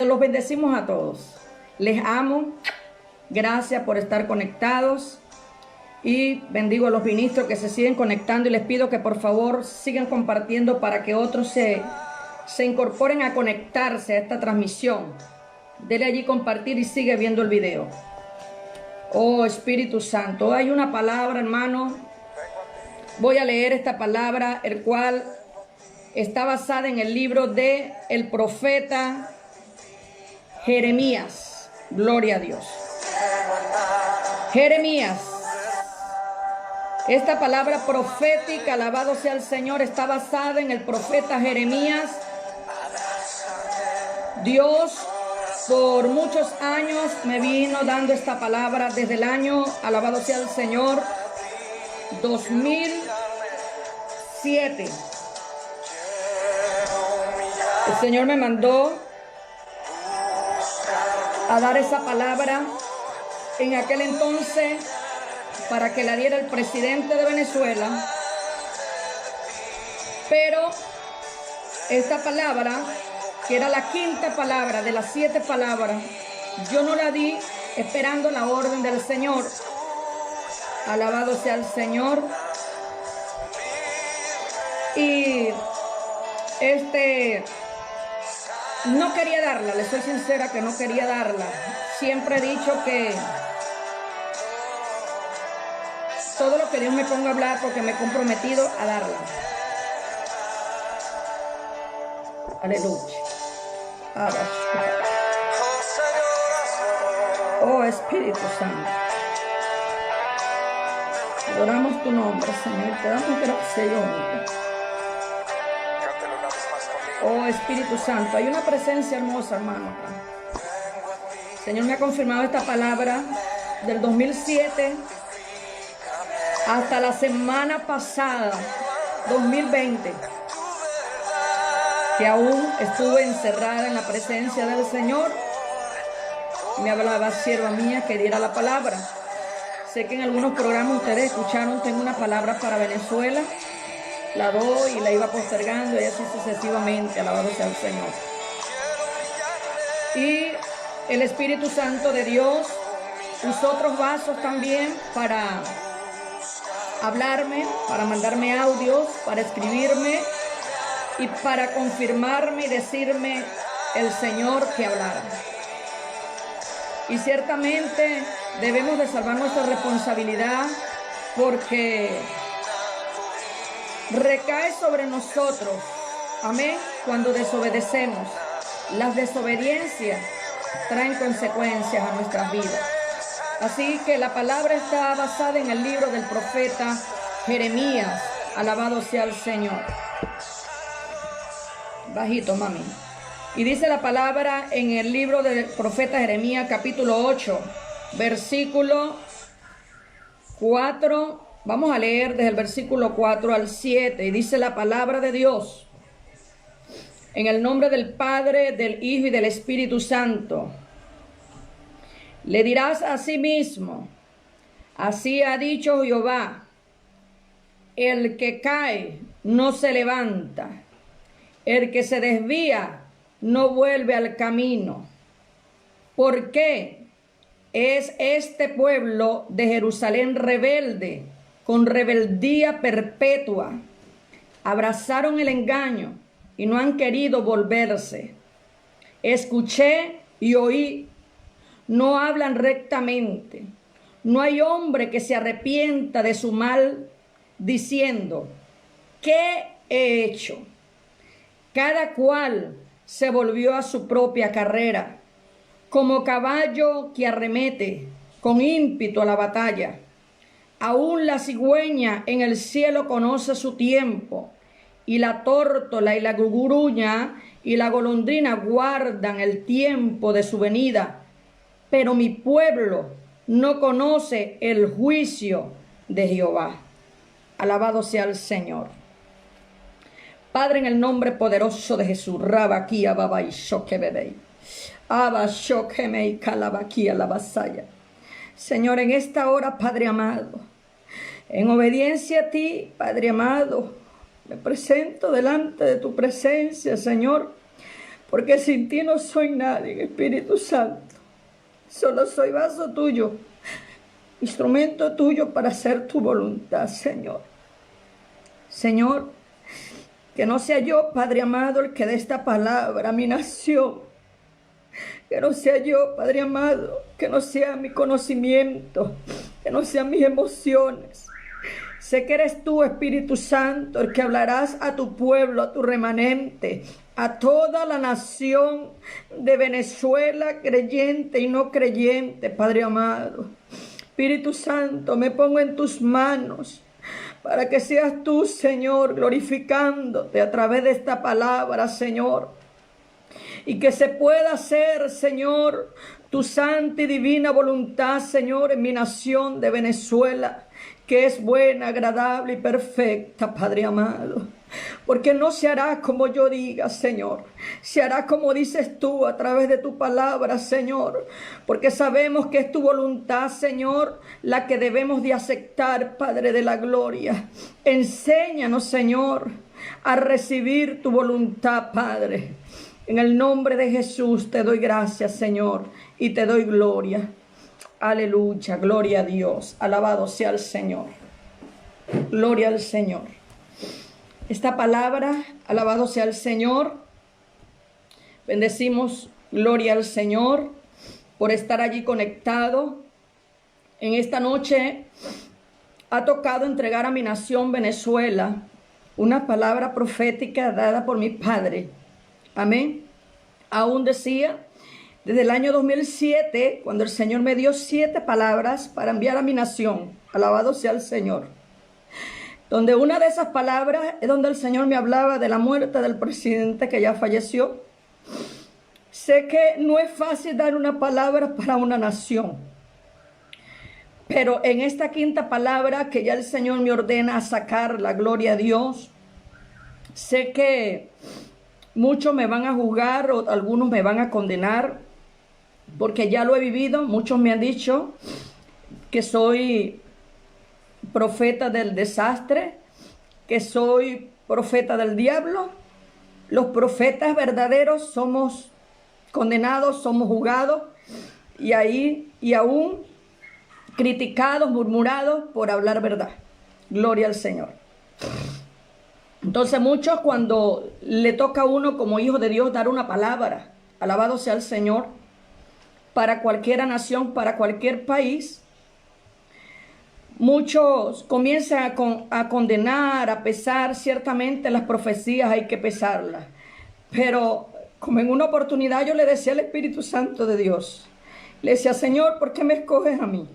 Los bendecimos a todos. Les amo. Gracias por estar conectados. Y bendigo a los ministros que se siguen conectando y les pido que por favor sigan compartiendo para que otros se incorporen a conectarse a esta transmisión. Dele allí compartir y sigue viendo el video. Oh Espíritu Santo, hay una palabra, hermano. Voy a leer esta palabra, el cual está basada en el libro de el profeta Jeremías. Gloria a Dios. Jeremías. Esta palabra profética, alabado sea el Señor, está basada en el profeta Jeremías. Dios por muchos años me vino dando esta palabra desde el año, alabado sea el Señor, 2007. El Señor me mandó a dar esa palabra en aquel entonces para que la diera el presidente de Venezuela. Pero esta palabra, que era la quinta palabra de las 7 palabras, yo no la di esperando la orden del Señor. Alabado sea el Señor. Y no quería darla, le soy sincera que no quería darla. Siempre he dicho que todo lo que Dios me ponga a hablar, porque me he comprometido a darla. Aleluya. Oh Espíritu Santo, adoramos tu nombre, Señor. Te damos gracias, Señor. Oh Espíritu Santo, hay una presencia hermosa, hermano. El Señor me ha confirmado esta palabra del 2007 hasta la semana pasada, 2020, que aún estuve encerrada en la presencia del Señor. Me hablaba sierva mía que diera la palabra. Sé que en algunos programas ustedes escucharon, tengo una palabra para Venezuela. La doy y la iba postergando y así sucesivamente, alabado sea el Señor. Y el Espíritu Santo de Dios usó otros vasos también para hablarme, para mandarme audios, para escribirme y para confirmarme y decirme el Señor que hablara. Y ciertamente debemos de salvar nuestra responsabilidad, porque recae sobre nosotros, amén, cuando desobedecemos. Las desobediencias traen consecuencias a nuestras vidas. Así que la palabra está basada en el libro del profeta Jeremías. Alabado sea el Señor. Bajito, mami. Y dice la palabra en el libro del profeta Jeremías, capítulo 8, versículo 4. Vamos a leer desde el versículo 4 al 7. Y dice la palabra de Dios: en el nombre del Padre, del Hijo y del Espíritu Santo. Le dirás a sí mismo: así ha dicho Jehová, el que cae no se levanta, el que se desvía no vuelve al camino. ¿Por qué es este pueblo de Jerusalén rebelde, con rebeldía perpetua? Abrazaron el engaño y no han querido volverse. Escuché y oí, no hablan rectamente. No hay hombre que se arrepienta de su mal, diciendo: ¿qué he hecho? Cada cual se volvió a su propia carrera, como caballo que arremete con ímpetu a la batalla. Aún la cigüeña en el cielo conoce su tiempo, y la tórtola y la guguruña y la golondrina guardan el tiempo de su venida. Pero mi pueblo no conoce el juicio de Jehová. Alabado sea el Señor. Padre, en el nombre poderoso de Jesús, Rabaquía, Baba y Shokebebei, Abba Shokemei, Calabaquía, la vasalla. Señor, en esta hora, Padre amado, en obediencia a ti, Padre amado, me presento delante de tu presencia, Señor, porque sin ti no soy nadie, Espíritu Santo. Solo soy vaso tuyo, instrumento tuyo para hacer tu voluntad, Señor. Señor, que no sea yo, Padre amado, el que dé esta palabra a mi nación. Que no sea yo, Padre amado, que no sea mi conocimiento, que no sean mis emociones. Sé que eres tú, Espíritu Santo, el que hablarás a tu pueblo, a tu remanente, a toda la nación de Venezuela, creyente y no creyente, Padre amado. Espíritu Santo, me pongo en tus manos para que seas tú, Señor, glorificándote a través de esta palabra, Señor. Y que se pueda hacer, Señor, tu santa y divina voluntad, Señor, en mi nación de Venezuela, que es buena, agradable y perfecta, Padre amado. Porque no se hará como yo diga, Señor. Se hará como dices tú a través de tu palabra, Señor. Porque sabemos que es tu voluntad, Señor, la que debemos de aceptar, Padre de la gloria. Enséñanos, Señor, a recibir tu voluntad, Padre. En el nombre de Jesús te doy gracias, Señor, y te doy gloria. Aleluya, gloria a Dios. Alabado sea el Señor. Gloria al Señor. Esta palabra, alabado sea el Señor. Bendecimos, gloria al Señor, por estar allí conectado. En esta noche ha tocado entregar a mi nación Venezuela una palabra profética dada por mi Padre. Amén. Aún decía, desde el año 2007, cuando el Señor me dio 7 palabras para enviar a mi nación. Alabado sea el Señor. Donde una de esas palabras es donde el Señor me hablaba de la muerte del presidente que ya falleció. Sé que no es fácil dar una palabra para una nación. Pero en esta 5ª palabra que ya el Señor me ordena a sacar, la gloria a Dios, sé que muchos me van a juzgar o algunos me van a condenar, porque ya lo he vivido. Muchos me han dicho que soy profeta del desastre, que soy profeta del diablo. Los profetas verdaderos somos condenados, somos juzgados y aún criticados, murmurados por hablar verdad. Gloria al Señor. Entonces muchos, cuando le toca a uno como hijo de Dios dar una palabra, alabado sea el Señor, para cualquier nación, para cualquier país, muchos comienzan a condenar, a pesar. Ciertamente las profecías hay que pesarlas, pero como en una oportunidad yo le decía al Espíritu Santo de Dios, le decía: Señor, ¿por qué me escoges a mí?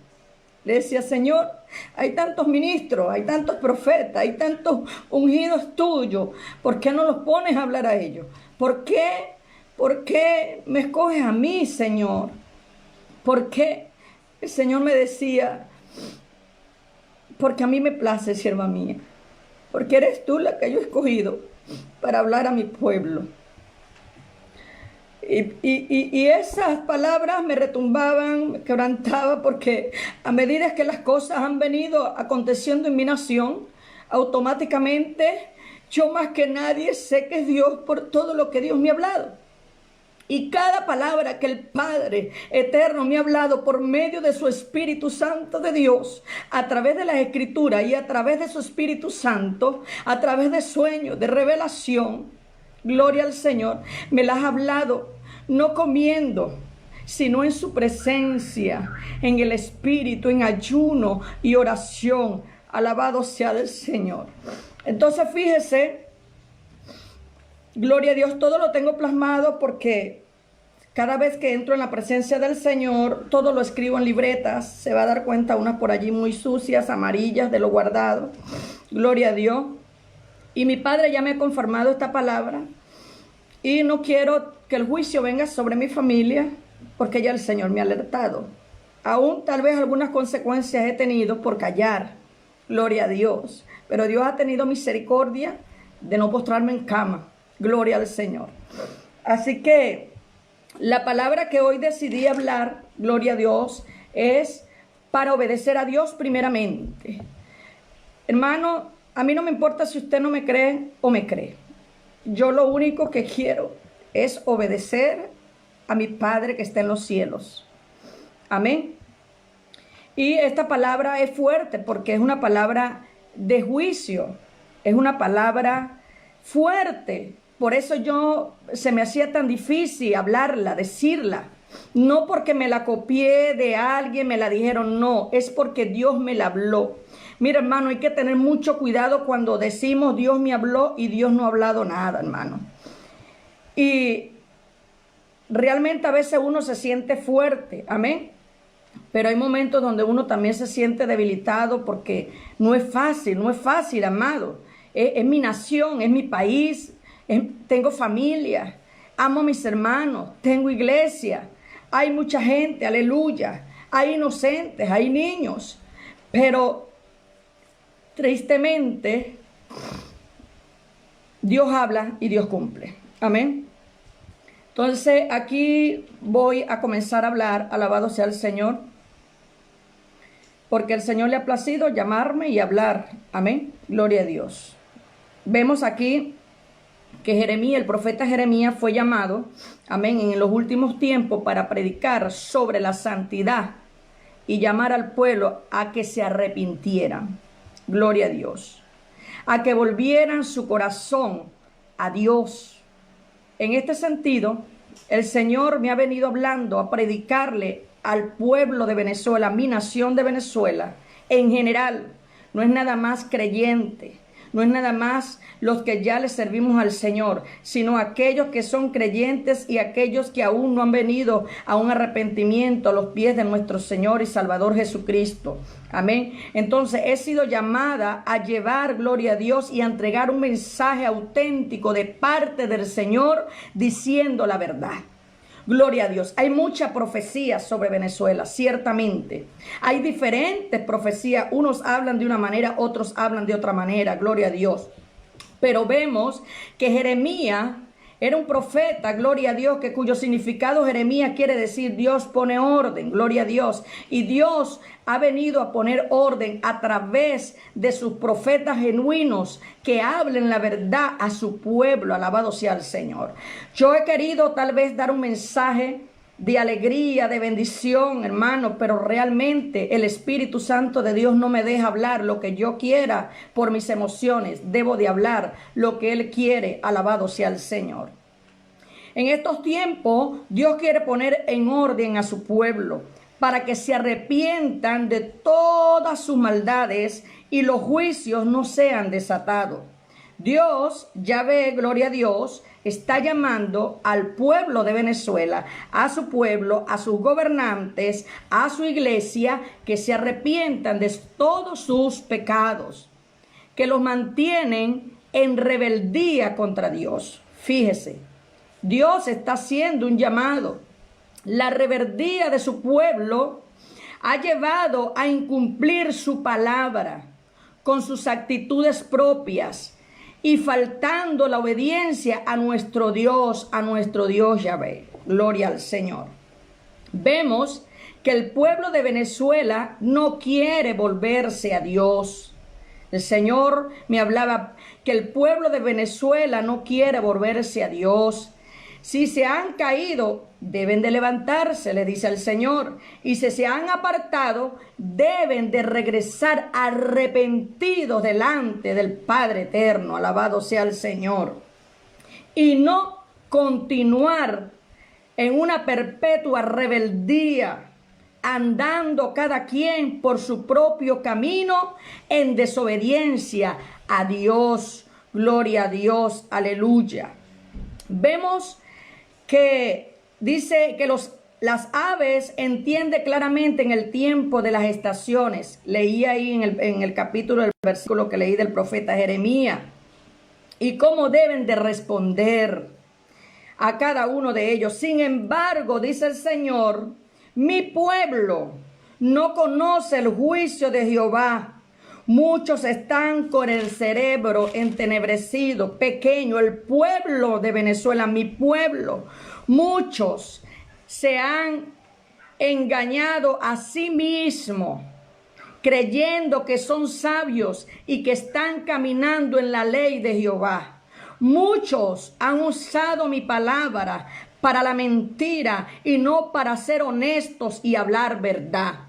Le decía: Señor, hay tantos ministros, hay tantos profetas, hay tantos ungidos tuyos. ¿Por qué no los pones a hablar a ellos? ¿Por qué me escoges a mí, Señor? ¿Por qué? El Señor me decía: porque a mí me place, sierva mía. Porque eres tú la que yo he escogido para hablar a mi pueblo. Y esas palabras me retumbaban, me quebrantaban, porque a medida que las cosas han venido aconteciendo en mi nación, automáticamente yo más que nadie sé que es Dios por todo lo que Dios me ha hablado. Y cada palabra que el Padre eterno me ha hablado por medio de su Espíritu Santo de Dios, a través de las Escrituras y a través de su Espíritu Santo, a través de sueños, de revelación, gloria al Señor, me las ha hablado. No comiendo, sino en su presencia, en el Espíritu, en ayuno y oración. Alabado sea el Señor. Entonces fíjese, gloria a Dios, todo lo tengo plasmado porque cada vez que entro en la presencia del Señor, todo lo escribo en libretas. Se va a dar cuenta, unas por allí muy sucias, amarillas, de lo guardado. Gloria a Dios. Y mi Padre ya me ha confirmado esta palabra. Y no quiero que el juicio venga sobre mi familia, porque ya el Señor me ha alertado. Aún tal vez algunas consecuencias he tenido por callar, gloria a Dios. Pero Dios ha tenido misericordia de no postrarme en cama, gloria al Señor. Así que la palabra que hoy decidí hablar, gloria a Dios, es para obedecer a Dios primeramente. Hermano, a mí no me importa si usted no me cree o me cree. Yo lo único que quiero es obedecer a mi Padre que está en los cielos. Amén. Y esta palabra es fuerte porque es una palabra de juicio, es una palabra fuerte. Por eso se me hacía tan difícil hablarla, decirla. No porque me la copié de alguien, me la dijeron, no, es porque Dios me la habló. Mira, hermano, hay que tener mucho cuidado cuando decimos Dios me habló y Dios no ha hablado nada, hermano. Y realmente a veces uno se siente fuerte, amén. Pero hay momentos donde uno también se siente debilitado porque no es fácil, amado. Es mi nación, es mi país, tengo familia, amo a mis hermanos, tengo iglesia, hay mucha gente, aleluya, hay inocentes, hay niños, pero tristemente Dios habla y Dios cumple, amén. Entonces aquí voy a comenzar a hablar, alabado sea el Señor, porque el Señor le ha placido llamarme y hablar, amén, gloria a Dios. Vemos aquí que Jeremías, el profeta Jeremías fue llamado, amén, en los últimos tiempos para predicar sobre la santidad y llamar al pueblo a que se arrepintieran, gloria a Dios, a que volvieran su corazón a Dios. En este sentido, el Señor me ha venido hablando a predicarle al pueblo de Venezuela, mi nación de Venezuela, en general. No es nada más creyente, no es nada más los que ya le servimos al Señor, sino aquellos que son creyentes y aquellos que aún no han venido a un arrepentimiento a los pies de nuestro Señor y Salvador Jesucristo. Amén. Entonces he sido llamada a llevar gloria a Dios y a entregar un mensaje auténtico de parte del Señor diciendo la verdad. Gloria a Dios. Hay mucha profecía sobre Venezuela, ciertamente. Hay diferentes profecías. Unos hablan de una manera, otros hablan de otra manera. Gloria a Dios. Pero vemos que Jeremías era un profeta, gloria a Dios, cuyo significado Jeremías quiere decir Dios pone orden, gloria a Dios. Y Dios ha venido a poner orden a través de sus profetas genuinos que hablen la verdad a su pueblo, alabado sea el Señor. Yo he querido tal vez dar un mensaje de alegría, de bendición, hermano, pero realmente el Espíritu Santo de Dios no me deja hablar lo que yo quiera por mis emociones. Debo de hablar lo que Él quiere, alabado sea el Señor. En estos tiempos, Dios quiere poner en orden a su pueblo para que se arrepientan de todas sus maldades y los juicios no sean desatados. Dios, Yahvé, gloria a Dios, está llamando al pueblo de Venezuela, a su pueblo, a sus gobernantes, a su iglesia, que se arrepientan de todos sus pecados, que los mantienen en rebeldía contra Dios. Fíjese, Dios está haciendo un llamado. La rebeldía de su pueblo ha llevado a incumplir su palabra con sus actitudes propias y faltando la obediencia a nuestro Dios Yahvé. Gloria al Señor. Vemos que el pueblo de Venezuela no quiere volverse a Dios. El Señor me hablaba que el pueblo de Venezuela no quiere volverse a Dios. Si se han caído, deben de levantarse, le dice el Señor. Y si se han apartado, deben de regresar arrepentidos delante del Padre eterno. Alabado sea el Señor. Y no continuar en una perpetua rebeldía, andando cada quien por su propio camino en desobediencia a Dios. Gloria a Dios, aleluya. Vemos que dice que las aves entienden claramente en el tiempo de las estaciones. Leí ahí en el capítulo del versículo que leí del profeta Jeremías. Y cómo deben de responder a cada uno de ellos. Sin embargo, dice el Señor, mi pueblo no conoce el juicio de Jehová. Muchos están con el cerebro entenebrecido, pequeño, el pueblo de Venezuela, mi pueblo. Muchos se han engañado a sí mismos, creyendo que son sabios y que están caminando en la ley de Jehová. Muchos han usado mi palabra para la mentira y no para ser honestos y hablar verdad.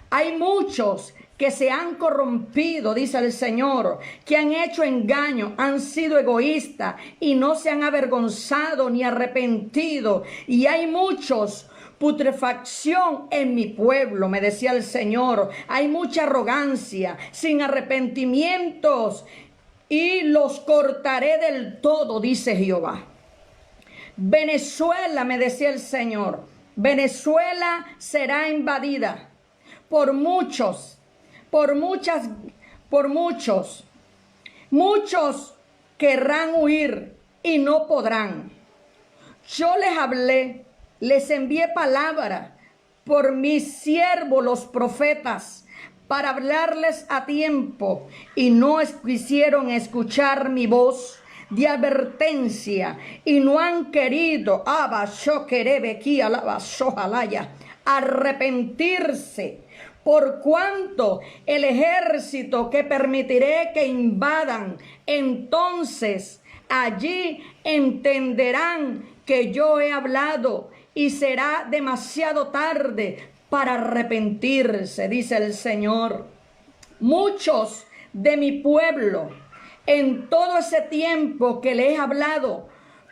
Hay muchos que se han corrompido, dice el Señor, que han hecho engaño, han sido egoístas y no se han avergonzado ni arrepentido. Y hay muchos putrefacción en mi pueblo, me decía el Señor. Hay mucha arrogancia, sin arrepentimientos, y los cortaré del todo, dice Jehová. Venezuela, me decía el Señor, Venezuela será invadida por muchos. Muchos querrán huir y no podrán. Yo les hablé, les envié palabra por mis siervos los profetas para hablarles a tiempo y no quisieron escuchar mi voz de advertencia y no han querido arrepentirse. Por cuanto el ejército que permitiré que invadan, entonces allí entenderán que yo he hablado y será demasiado tarde para arrepentirse, dice el Señor. Muchos de mi pueblo, en todo ese tiempo que le he hablado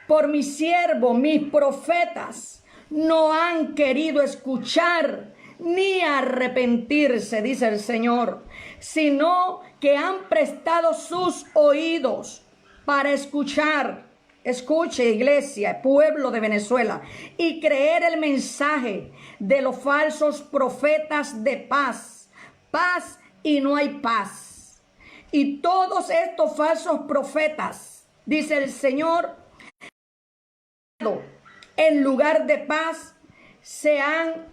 por mis siervos, mis profetas, no han querido escuchar ni arrepentirse, dice el Señor, sino que han prestado sus oídos para escuchar. Escuche, iglesia, pueblo de Venezuela, y creer el mensaje de los falsos profetas de paz. Paz y no hay paz. Y todos estos falsos profetas, dice el Señor, en lugar de paz, serán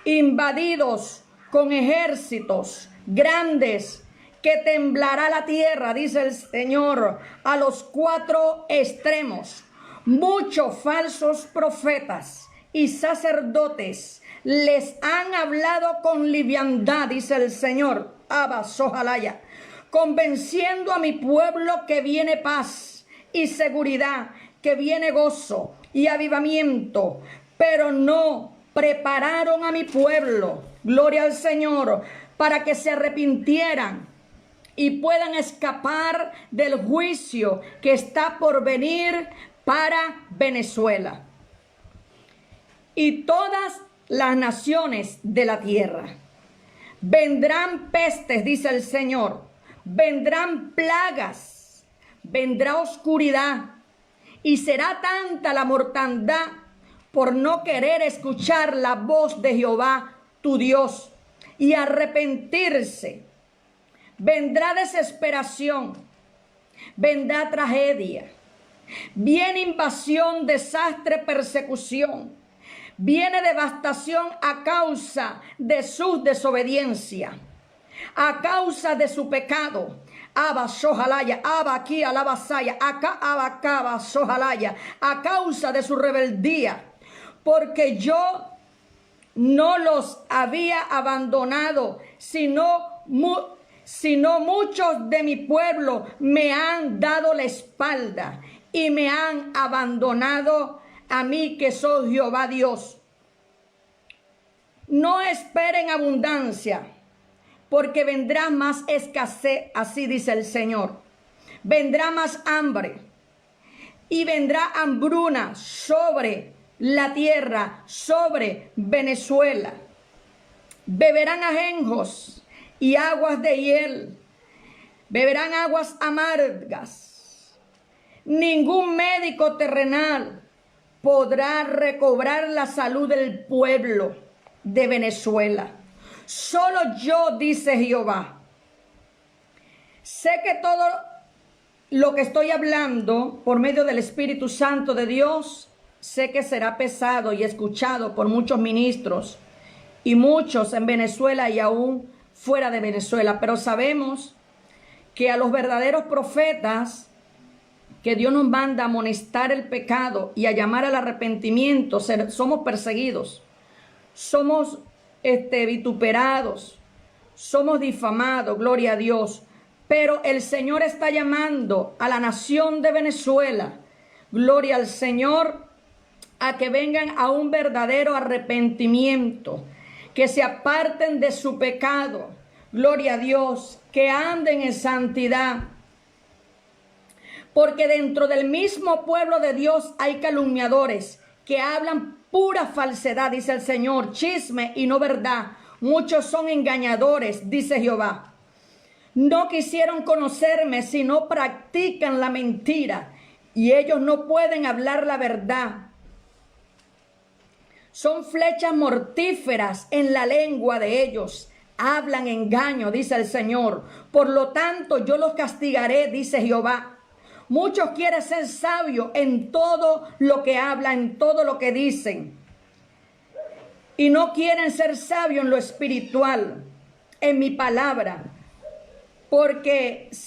invadidos con ejércitos grandes, que temblará la tierra, dice el Señor, a los cuatro extremos. Muchos falsos profetas y sacerdotes les han hablado con liviandad, dice el Señor, Abasojalaya, convenciendo a mi pueblo que viene paz y seguridad, que viene gozo y avivamiento, pero no prepararon a mi pueblo, gloria al Señor, para que se arrepintieran y puedan escapar del juicio que está por venir para Venezuela y todas las naciones de la tierra. Vendrán pestes, dice el Señor, vendrán plagas, vendrá oscuridad y será tanta la mortandad por no querer escuchar la voz de Jehová, tu Dios, y arrepentirse. Vendrá desesperación, vendrá tragedia, viene invasión, desastre, persecución, viene devastación a causa de su desobediencia, a causa de su pecado. Aba Sojalaya, Aba aquí Alabasaya, acá Abacaba Sojalaya, a causa de su rebeldía, porque yo no los había abandonado, sino muchos de mi pueblo me han dado la espalda y me han abandonado a mí, que soy Jehová Dios. No esperen abundancia, porque vendrá más escasez, así dice el Señor. Vendrá más hambre y vendrá hambruna sobre la tierra, sobre Venezuela. Beberán ajenjos y aguas de hiel, beberán aguas amargas. Ningún médico terrenal podrá recobrar la salud del pueblo de Venezuela. Solo yo, dice Jehová. Sé que todo lo que estoy hablando por medio del Espíritu Santo de Dios, sé que será pesado y escuchado por muchos ministros y muchos en Venezuela y aún fuera de Venezuela, pero sabemos que a los verdaderos profetas que Dios nos manda a amonestar el pecado y a llamar al arrepentimiento, somos perseguidos, somos vituperados, somos difamados, gloria a Dios, Pero el Señor está llamando a la nación de Venezuela, gloria al Señor, a que vengan a un verdadero arrepentimiento, que se aparten de su pecado, gloria a Dios, que anden en santidad. Porque dentro del mismo pueblo de Dios hay calumniadores que hablan pura falsedad, dice el Señor, chisme y no verdad. Muchos son engañadores, dice Jehová. No quisieron conocerme, sino practican la mentira, y ellos no pueden hablar la verdad. Son flechas mortíferas en la lengua de ellos. Hablan engaño, dice el Señor. Por lo tanto, yo los castigaré, dice Jehová. Muchos quieren ser sabios en todo lo que hablan, en todo lo que dicen. Y no quieren ser sabios en lo espiritual, en mi palabra. Porque el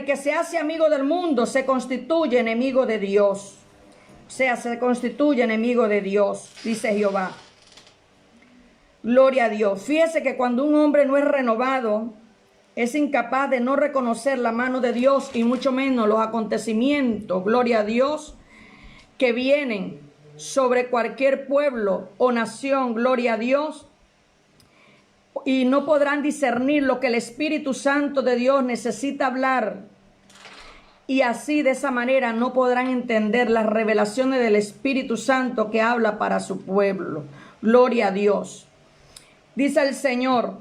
que se hace amigo del mundo se constituye enemigo de Dios. O sea, se constituye enemigo de Dios, dice Jehová. Gloria a Dios. Fíjese que cuando un hombre no es renovado, es incapaz de no reconocer la mano de Dios y mucho menos los acontecimientos, gloria a Dios, que vienen sobre cualquier pueblo o nación, gloria a Dios, y no podrán discernir lo que el Espíritu Santo de Dios necesita hablar. Y así, de esa manera, no podrán entender las revelaciones del Espíritu Santo que habla para su pueblo. Gloria a Dios. Dice el Señor,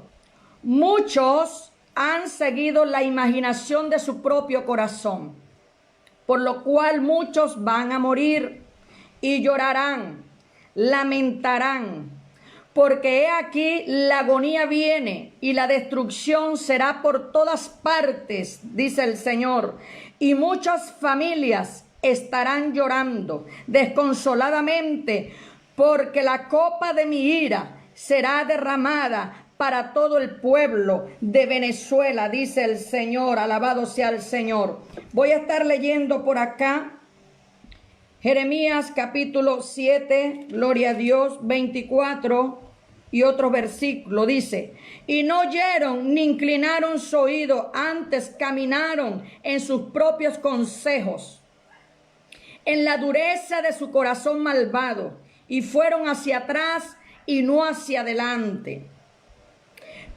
muchos han seguido la imaginación de su propio corazón, por lo cual muchos van a morir y llorarán, lamentarán, porque he aquí la agonía viene y la destrucción será por todas partes, dice el Señor, y muchas familias estarán llorando desconsoladamente, porque la copa de mi ira será derramada para todo el pueblo de Venezuela, dice el Señor. Alabado sea el Señor. Voy a estar leyendo por acá Jeremías capítulo 7, gloria a Dios, 24 y otro versículo. Dice, y no oyeron ni inclinaron su oído, antes caminaron en sus propios consejos, en la dureza de su corazón malvado, y fueron hacia atrás y no hacia adelante.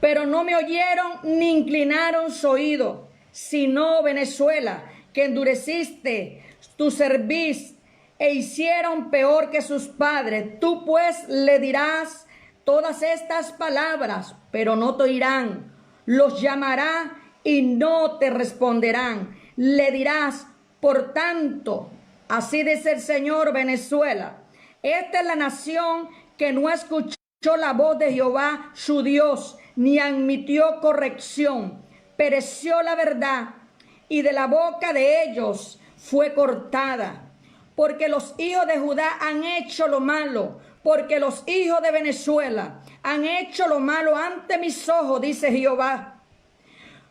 Pero no me oyeron ni inclinaron su oído, sino Venezuela, que endureciste tu cerviz e hicieron peor que sus padres. Tú pues le dirás todas estas palabras, pero no te oirán. Los llamará y no te responderán. Le dirás, por tanto, así dice el Señor, Venezuela, esta es la nación que no escuchó la voz de Jehová, su Dios, ni admitió corrección. Pereció la verdad y de la boca de ellos fue cortada. Porque los hijos de Judá han hecho lo malo, porque los hijos de Venezuela han hecho lo malo ante mis ojos, dice Jehová.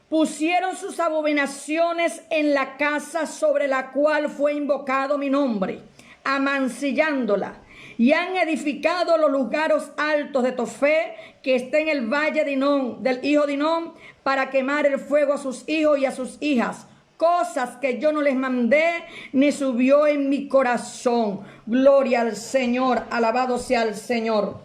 Pusieron sus abominaciones en la casa sobre la cual fue invocado mi nombre, amancillándola. Y han edificado los lugares altos de Tofé, que está en el valle de Hinón, del hijo de Hinón, para quemar el fuego a sus hijos y a sus hijas. Cosas que yo no les mandé, ni subió en mi corazón. Gloria al Señor, alabado sea el Señor.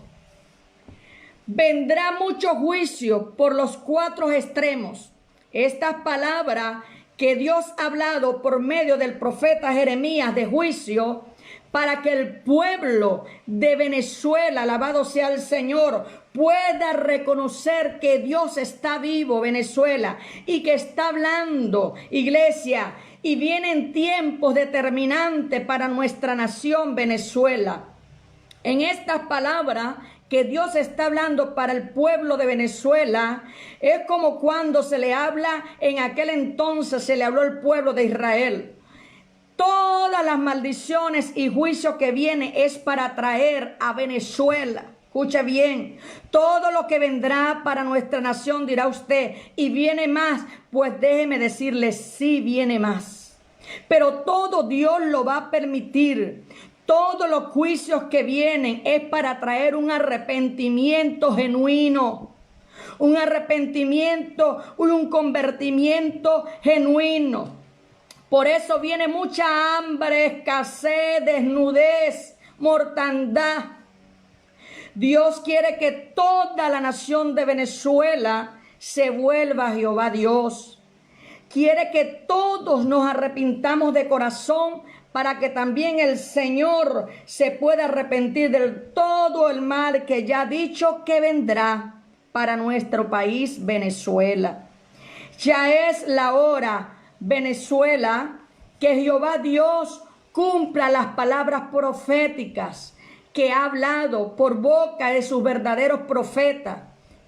Vendrá mucho juicio por los cuatro extremos. Estas palabras que Dios ha hablado por medio del profeta Jeremías de juicio, para que el pueblo de Venezuela, alabado sea el Señor, pueda reconocer que Dios está vivo, Venezuela, y que está hablando, iglesia, y vienen tiempos determinantes para nuestra nación, Venezuela. En estas palabras que Dios está hablando para el pueblo de Venezuela, es como cuando se le habla, en aquel entonces se le habló al pueblo de Israel. Todas las maldiciones y juicios que viene es para traer a Venezuela. Escuche bien, todo lo que vendrá para nuestra nación, dirá usted, y viene más, pues déjeme decirle, sí viene más. Pero todo Dios lo va a permitir. Todos los juicios que vienen es para traer un arrepentimiento genuino. un arrepentimiento y un convertimiento genuino. Por eso viene mucha hambre, escasez, desnudez, mortandad. Dios quiere que toda la nación de Venezuela se vuelva a Jehová Dios. Quiere que todos nos arrepintamos de corazón para que también el Señor se pueda arrepentir de todo el mal que ya ha dicho que vendrá para nuestro país Venezuela. Ya es la hora, Venezuela, que Jehová Dios cumpla las palabras proféticas que ha hablado por boca de sus verdaderos profetas,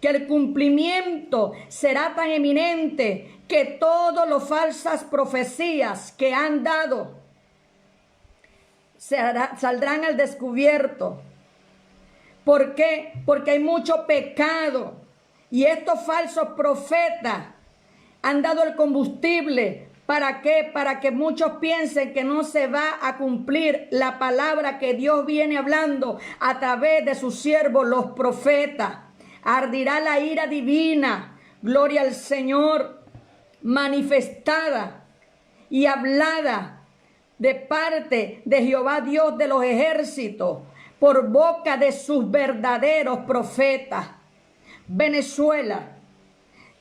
que el cumplimiento será tan eminente que todas las falsas profecías que han dado saldrán al descubierto. ¿Por qué? Porque hay mucho pecado y estos falsos profetas han dado el combustible. ¿Para qué? Para que muchos piensen que no se va a cumplir la palabra que Dios viene hablando a través de sus siervos, los profetas. Ardirá la ira divina, gloria al Señor, manifestada y hablada de parte de Jehová Dios de los ejércitos por boca de sus verdaderos profetas. Venezuela,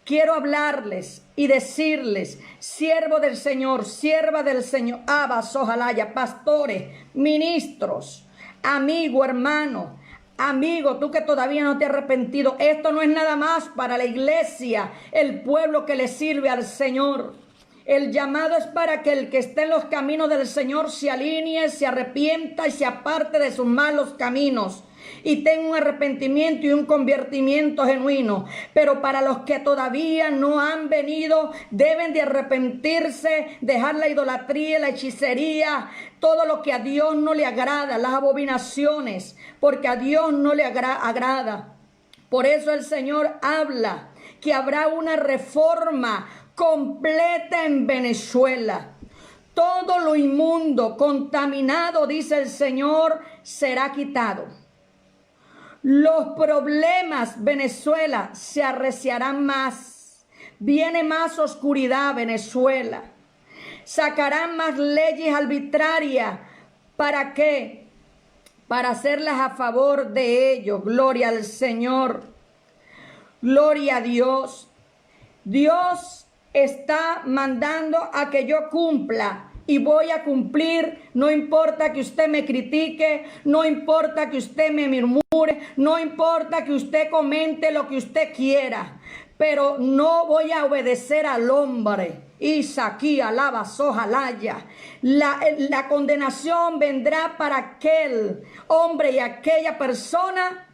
quiero hablarles y decirles, siervo del Señor, sierva del Señor, abas, ojalaya, pastores, ministros, amigo, hermano, amigo, tú que todavía no te has arrepentido, esto no es nada más para la iglesia, el pueblo que le sirve al Señor. El llamado es para que el que esté en los caminos del Señor se alinee, se arrepienta y se aparte de sus malos caminos y tenga un arrepentimiento y un convertimiento genuino. Pero para los que todavía no han venido, deben de arrepentirse, dejar la idolatría, la hechicería, todo lo que a Dios no le agrada, las abominaciones, porque a Dios no le agrada. Por eso el Señor habla que habrá una reforma completa en Venezuela. Todo lo inmundo, contaminado, dice el Señor, será quitado. Los problemas, Venezuela, se arreciarán más. Viene más oscuridad, Venezuela. Sacarán más leyes arbitrarias. ¿Para qué? Para hacerlas a favor de ellos. Gloria al Señor. Gloria a Dios. Dios está mandando a que yo cumpla y voy a cumplir. No importa que usted me critique, no importa que usted me murmure, no importa que usted comente lo que usted quiera, pero no voy a obedecer al hombre. Isaquí, alaba, sojalaya. La condenación vendrá para aquel hombre y aquella persona.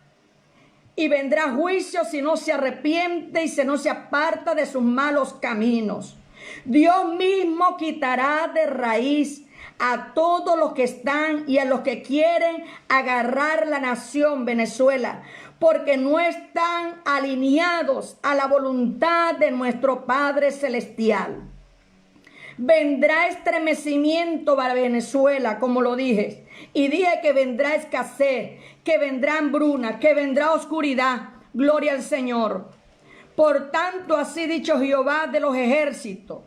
Y vendrá juicio si no se arrepiente y si no se aparta de sus malos caminos. Dios mismo quitará de raíz a todos los que están y a los que quieren agarrar la nación Venezuela, porque no están alineados a la voluntad de nuestro Padre Celestial. Vendrá estremecimiento para Venezuela, como lo dije. Y dije que vendrá escasez, que vendrá hambruna, que vendrá oscuridad. Gloria al Señor. Por tanto, así dicho Jehová de los ejércitos,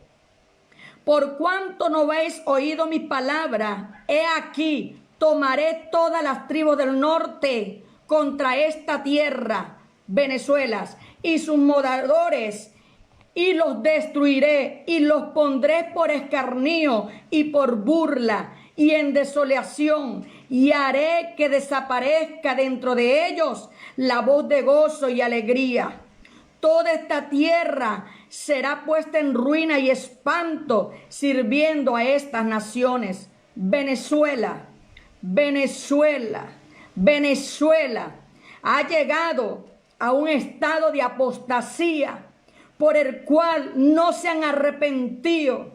por cuanto no habéis oído mi palabra, he aquí, tomaré todas las tribus del norte contra esta tierra, Venezuela, y sus moradores, y los destruiré, y los pondré por escarnio y por burla, y en desolación, y haré que desaparezca dentro de ellos la voz de gozo y alegría. Toda esta tierra será puesta en ruina y espanto, sirviendo a estas naciones. Venezuela, Venezuela, Venezuela ha llegado a un estado de apostasía por el cual no se han arrepentido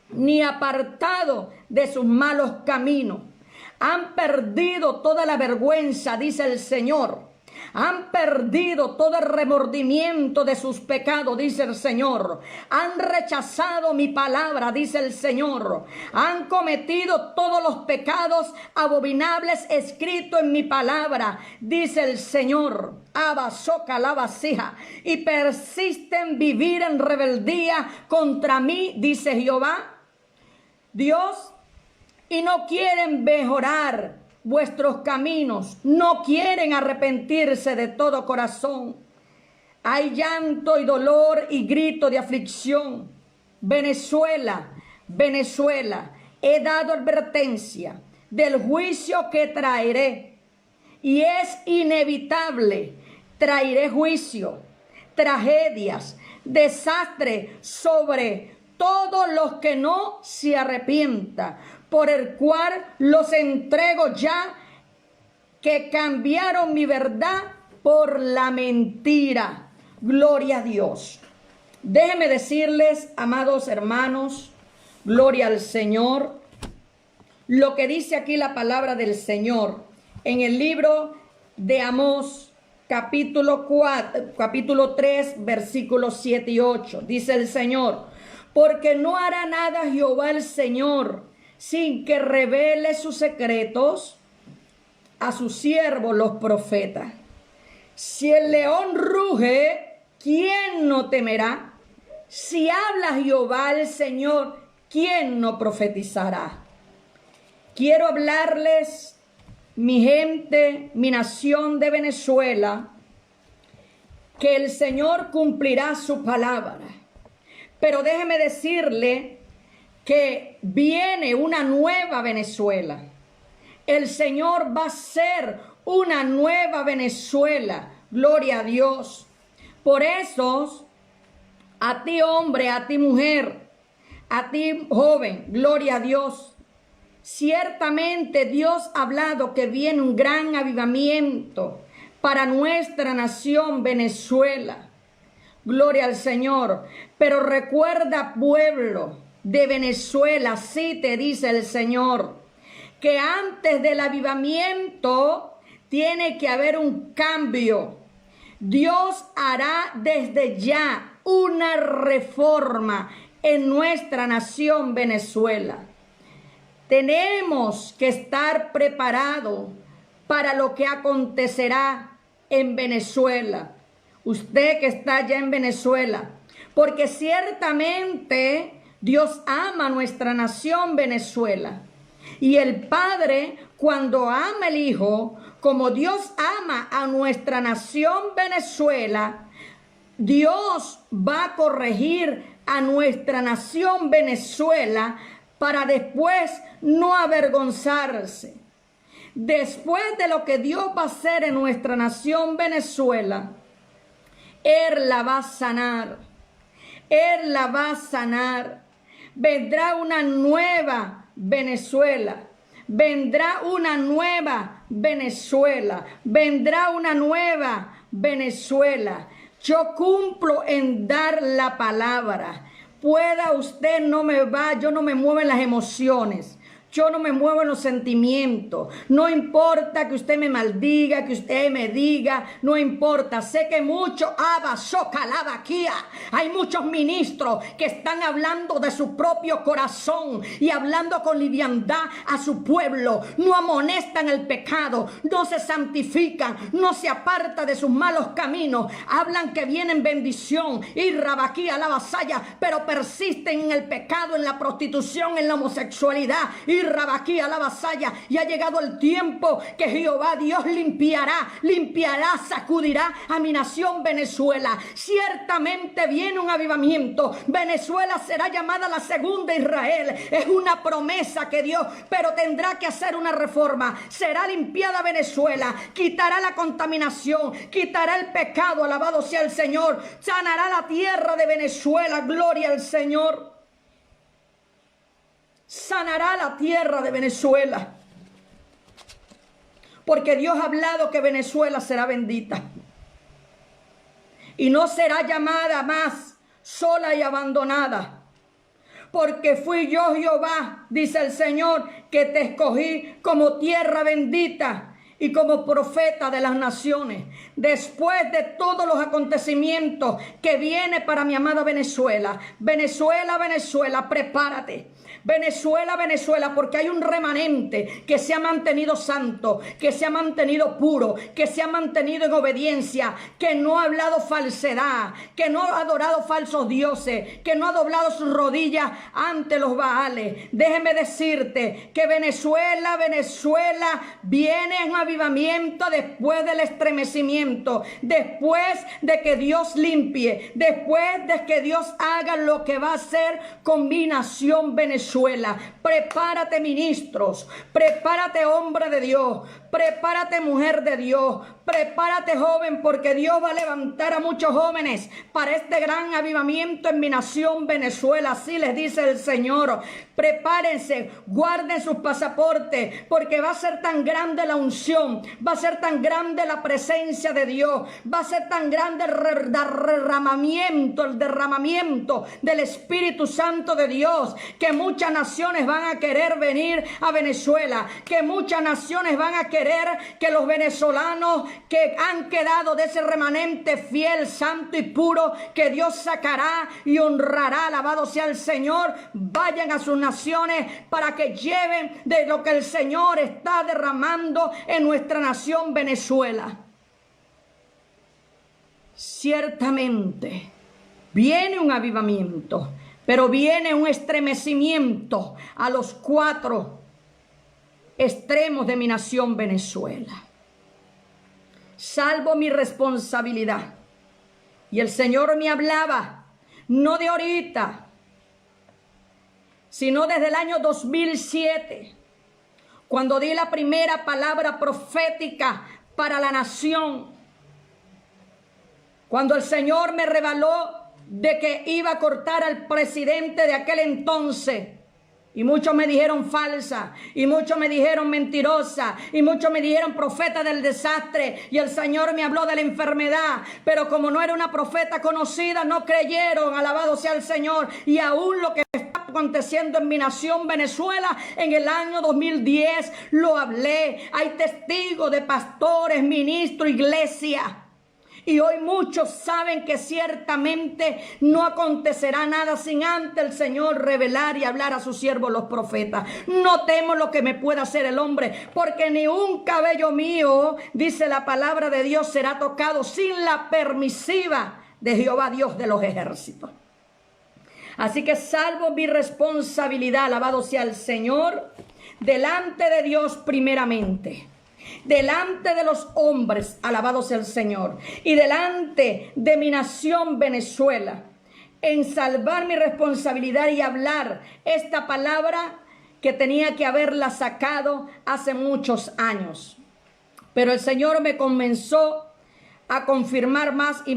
ni apartado de sus malos caminos. Han perdido toda la vergüenza, dice el Señor. Han perdido todo el remordimiento de sus pecados, dice el Señor. Han rechazado mi palabra, dice el Señor. Han cometido todos los pecados abominables escritos en mi palabra, dice el Señor. Abasoca la vasija. Y persisten vivir en rebeldía contra mí, dice Jehová, Dios, y no quieren mejorar vuestros caminos, no quieren arrepentirse de todo corazón. Hay llanto y dolor y grito de aflicción. Venezuela, Venezuela, he dado advertencia del juicio que traeré, y es inevitable. Traeré juicio, tragedias, desastre sobre todos los que no se arrepientan, por el cual los entrego ya, que cambiaron mi verdad por la mentira. Gloria a Dios. Déjenme decirles, amados hermanos, gloria al Señor, lo que dice aquí la palabra del Señor en el libro de Amós, capítulo 3, versículos 7 y 8. Dice el Señor: porque no hará nada Jehová el Señor sin que revele sus secretos a sus siervos los profetas. Si el león ruge, ¿quién no temerá? Si habla Jehová el Señor, ¿quién no profetizará? Quiero hablarles, mi gente, mi nación de Venezuela, que el Señor cumplirá su palabra. Pero déjeme decirle que viene una nueva Venezuela. El Señor va a ser una nueva Venezuela. Gloria a Dios. Por eso, a ti hombre, a ti mujer, a ti joven, gloria a Dios. Ciertamente Dios ha hablado que viene un gran avivamiento para nuestra nación Venezuela. Gloria al Señor. Pero recuerda, pueblo de Venezuela, sí te dice el Señor, que antes del avivamiento tiene que haber un cambio. Dios hará desde ya una reforma en nuestra nación Venezuela. Tenemos que estar preparados para lo que acontecerá en Venezuela. Usted que está allá en Venezuela, porque ciertamente Dios ama a nuestra nación Venezuela. Y el Padre, cuando ama al Hijo, como Dios ama a nuestra nación Venezuela, Dios va a corregir a nuestra nación Venezuela para después no avergonzarse. Después de lo que Dios va a hacer en nuestra nación Venezuela, Él la va a sanar. Él la va a sanar. Vendrá una nueva Venezuela. Vendrá una nueva Venezuela. Vendrá una nueva Venezuela. Yo cumplo en dar la palabra. Pueda usted, yo no me muevo en las emociones. Yo no me muevo en los sentimientos. No importa que usted me maldiga, que usted me diga, no importa. Sé que muchos, hay muchos ministros que están hablando de su propio corazón y hablando con liviandad a su pueblo. No amonestan el pecado, no se santifican, no se apartan de sus malos caminos. Hablan que vienen bendición y rabaquía la vasalla, pero persisten en el pecado, en la prostitución, en la homosexualidad y rabaquía la vasalla. Y ha llegado el tiempo que Jehová Dios limpiará, sacudirá a mi nación Venezuela. Ciertamente viene un avivamiento. Venezuela será llamada la segunda Israel. Es una promesa que Dios, pero tendrá que hacer una reforma. Será limpiada Venezuela, quitará la contaminación, quitará el pecado, alabado sea el Señor. Sanará la tierra de Venezuela, gloria al Señor. Sanará la tierra de Venezuela, porque Dios ha hablado que Venezuela será bendita y no será llamada más sola y abandonada, porque fui yo Jehová, dice el Señor, que te escogí como tierra bendita y como profeta de las naciones, después de todos los acontecimientos que viene para mi amada Venezuela. Venezuela, Venezuela, prepárate. Venezuela, Venezuela, porque hay un remanente que se ha mantenido santo, que se ha mantenido puro, que se ha mantenido en obediencia, que no ha hablado falsedad, que no ha adorado falsos dioses, que no ha doblado sus rodillas ante los Baales. Déjeme decirte que Venezuela, Venezuela, viene un avivamiento después del estremecimiento, después de que Dios limpie, después de que Dios haga lo que va a hacer con mi nación Venezuela. Prepárate, ministros, prepárate, hombre de Dios, prepárate, mujer de Dios, prepárate, joven, porque Dios va a levantar a muchos jóvenes para este gran avivamiento en mi nación Venezuela. Así les dice el Señor. Prepárense, guarden sus pasaportes, porque va a ser tan grande la unción, va a ser tan grande la presencia de Dios, va a ser tan grande el derramamiento del Espíritu Santo de Dios, que muchas naciones van a querer venir a Venezuela, que muchas naciones van a querer que los venezolanos que han quedado de ese remanente fiel, santo y puro, que Dios sacará y honrará, alabado sea el Señor, vayan a sus naciones para que lleven de lo que el Señor está derramando en nuestra nación Venezuela. Ciertamente viene un avivamiento, pero viene un estremecimiento a los 4 extremos de mi nación Venezuela. Salvo mi responsabilidad. Y el Señor me hablaba, no de ahorita, sino desde el año 2007, cuando di la primera palabra profética para la nación, cuando el Señor me reveló de que iba a cortar al presidente de aquel entonces. Y muchos me dijeron falsa, y muchos me dijeron mentirosa, y muchos me dijeron profeta del desastre, y el Señor me habló de la enfermedad, pero como no era una profeta conocida, no creyeron, alabado sea el Señor. Y aún lo que está aconteciendo en mi nación Venezuela, en el año 2010, lo hablé. Hay testigos de pastores, ministros, iglesia. Y hoy muchos saben que ciertamente no acontecerá nada sin antes el Señor revelar y hablar a sus siervos los profetas. No temo lo que me pueda hacer el hombre, porque ni un cabello mío, dice la palabra de Dios, será tocado sin la permisiva de Jehová Dios de los ejércitos. Así que salvo mi responsabilidad, alabado sea el Señor, delante de Dios primeramente, delante de los hombres, alabado sea el Señor, y delante de mi nación Venezuela, en salvar mi responsabilidad y hablar esta palabra que tenía que haberla sacado hace muchos años. Pero el Señor me comenzó a confirmar más y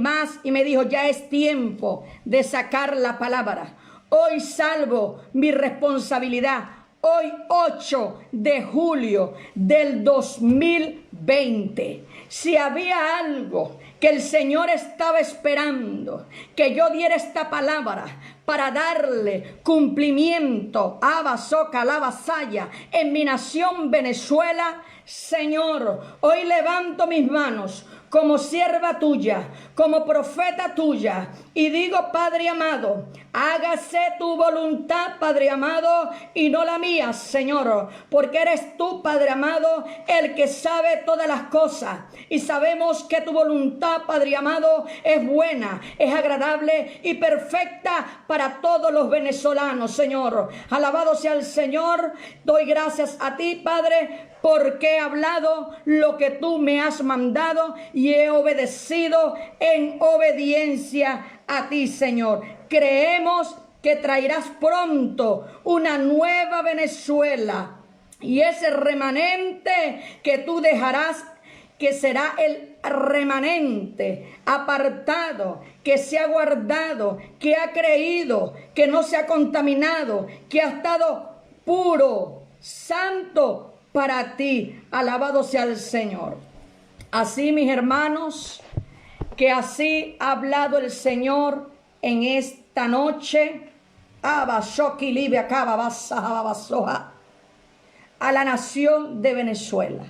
me dijo, ya es tiempo de sacar la palabra. Hoy salvo mi responsabilidad. Hoy 8 de julio del 2020, si había algo que el Señor estaba esperando, que yo diera esta palabra para darle cumplimiento a Basoca, la vasalla, en mi nación Venezuela, Señor, hoy levanto mis manos como sierva tuya, como profeta tuya, y digo, Padre amado, hágase tu voluntad, Padre amado, y no la mía, Señor, porque eres tú, Padre amado, el que sabe todas las cosas, y sabemos que tu voluntad, Padre amado, es buena, es agradable y perfecta para todos los venezolanos, Señor. Alabado sea el Señor, doy gracias a ti, Padre, porque he hablado lo que tú me has mandado y he obedecido en obediencia a ti, Señor. Creemos que traerás pronto una nueva Venezuela, y ese remanente que tú dejarás, que será el remanente apartado, que se ha guardado, que ha creído, que no se ha contaminado, que ha estado puro, santo para ti. Alabado sea el Señor. Así, mis hermanos, que así ha hablado el Señor en esta noche a la nación de Venezuela.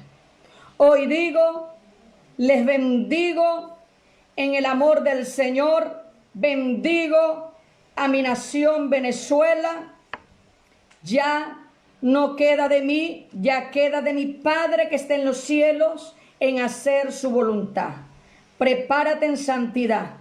Hoy digo, les bendigo en el amor del Señor, bendigo a mi nación Venezuela. Ya no queda de mí, ya queda de mi Padre que está en los cielos en hacer su voluntad. Prepárate en santidad,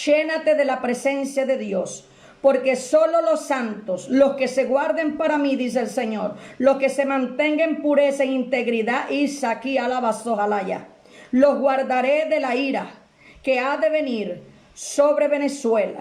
llénate de la presencia de Dios, porque solo los santos, los que se guarden para mí, dice el Señor, los que se mantengan en pureza e integridad, Isaquí alabazojalaya, los guardaré de la ira que ha de venir sobre Venezuela.